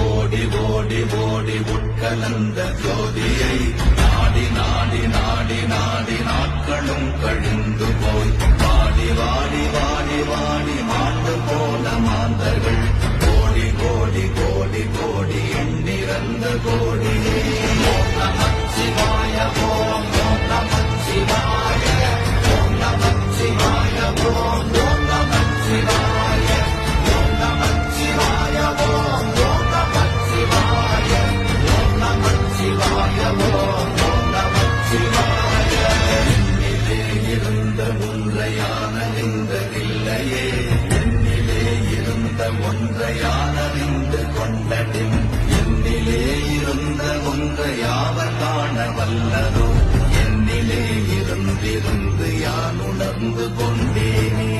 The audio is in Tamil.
ஓடி ஓடி ஓடி உட்கலந்த ஜோதியை நாடி நாடி நாடி நாடி நாட்களும் கழிந்து போய் வாடி வாடி வாடி வாடி மாண்டு போன மாந்தர்கள் கோடி கோடி கோடி கோடி எண்ணிறந்த கோடியே ஓம் நமச்சிவாய ஓம் ஓம் நமச்சிவாய ஓம் நமச்சிவாய ஓம் ஓம் நமச்சிவாய ஓம் நமச்சிவாய ஓம் ஓம் நமச்சிவாய ஓம் நமச்சிவாய ஓம் ஓம் நமச்சிவாய என்னிலே இருந்த ஒன்றையான நின்றதில்லையே என்னிலே இருந்த ஒன்றையான நின்று கொண்டடின் என்னிலே இருந்த ஒன்றையாவர் காண வல்லதோ என்னிலே இருந்திருந்து யான் உணர்ந்து கொண்டேனே